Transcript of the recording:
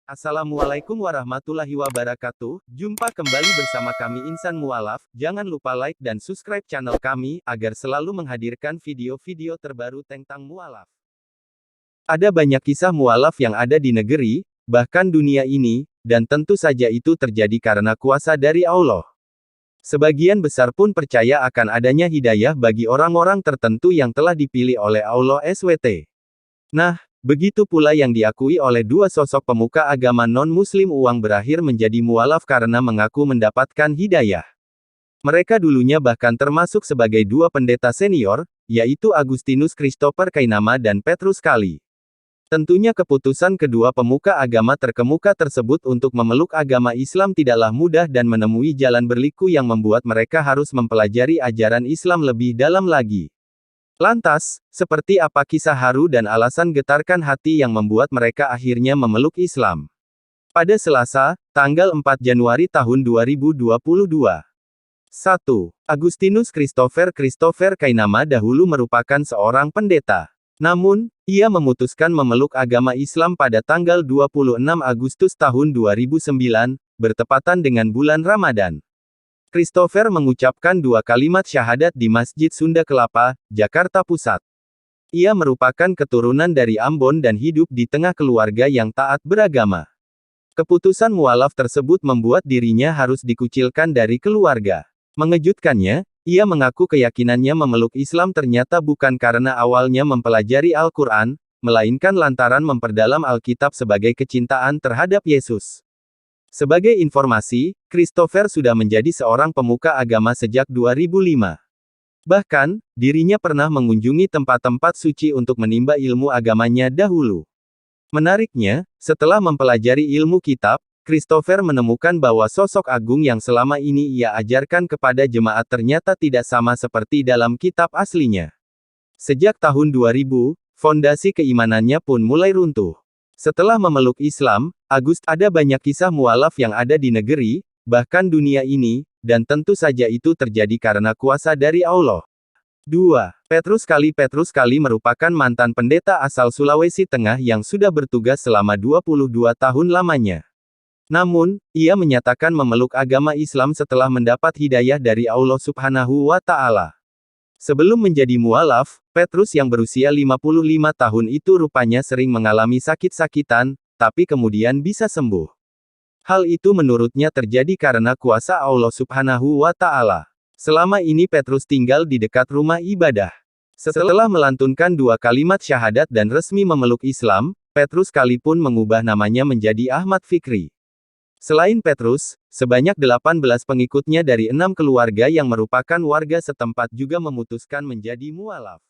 Assalamualaikum warahmatullahi wabarakatuh. Jumpa kembali bersama kami Insan Mualaf. Jangan lupa like dan subscribe channel kami, agar selalu menghadirkan video-video terbaru tentang mualaf. Ada banyak kisah mualaf yang ada di negeri, bahkan dunia ini, dan tentu saja itu terjadi karena kuasa dari Allah. Sebagian besar pun percaya akan adanya hidayah bagi orang-orang tertentu yang telah dipilih oleh Allah SWT. Nah, begitu pula yang diakui oleh dua sosok pemuka agama non-muslim uang berakhir menjadi mualaf karena mengaku mendapatkan hidayah. Mereka dulunya bahkan termasuk sebagai dua pendeta senior, yaitu Agustinus Christopher Kainama dan Petrus Kali. Tentunya keputusan kedua pemuka agama terkemuka tersebut untuk memeluk agama Islam tidaklah mudah dan menemui jalan berliku yang membuat mereka harus mempelajari ajaran Islam lebih dalam lagi. Lantas, seperti apa kisah haru dan alasan getarkan hati yang membuat mereka akhirnya memeluk Islam? Pada Selasa, tanggal 4 Januari tahun 2022. 1. Agustinus Christopher Kainama dahulu merupakan seorang pendeta. Namun, ia memutuskan memeluk agama Islam pada tanggal 26 Agustus tahun 2009, bertepatan dengan bulan Ramadan. Christopher mengucapkan dua kalimat syahadat di Masjid Sunda Kelapa, Jakarta Pusat. Ia merupakan keturunan dari Ambon dan hidup di tengah keluarga yang taat beragama. Keputusan mualaf tersebut membuat dirinya harus dikucilkan dari keluarga. Mengejutkannya, ia mengaku keyakinannya memeluk Islam ternyata bukan karena awalnya mempelajari Al-Quran, melainkan lantaran memperdalam Alkitab sebagai kecintaan terhadap Yesus. Sebagai informasi, Christopher sudah menjadi seorang pemuka agama sejak 2005. Bahkan, dirinya pernah mengunjungi tempat-tempat suci untuk menimba ilmu agamanya dahulu. Menariknya, setelah mempelajari ilmu kitab, Christopher menemukan bahwa sosok agung yang selama ini ia ajarkan kepada jemaat ternyata tidak sama seperti dalam kitab aslinya. Sejak tahun 2000, fondasi keimanannya pun mulai runtuh. Setelah memeluk Islam, ada banyak kisah mualaf yang ada di negeri, bahkan dunia ini, dan tentu saja itu terjadi karena kuasa dari Allah. 2. Petrus Kali merupakan mantan pendeta asal Sulawesi Tengah yang sudah bertugas selama 22 tahun lamanya. Namun, ia menyatakan memeluk agama Islam setelah mendapat hidayah dari Allah Subhanahu wa Ta'ala. Sebelum menjadi mualaf, Petrus yang berusia 55 tahun itu rupanya sering mengalami sakit-sakitan, tapi kemudian bisa sembuh. Hal itu menurutnya terjadi karena kuasa Allah Subhanahu wa Ta'ala. Selama ini Petrus tinggal di dekat rumah ibadah. Setelah melantunkan dua kalimat syahadat dan resmi memeluk Islam, Petrus Kali pun mengubah namanya menjadi Ahmad Fikri. Selain Petrus, sebanyak 18 pengikutnya dari 6 keluarga yang merupakan warga setempat juga memutuskan menjadi mualaf.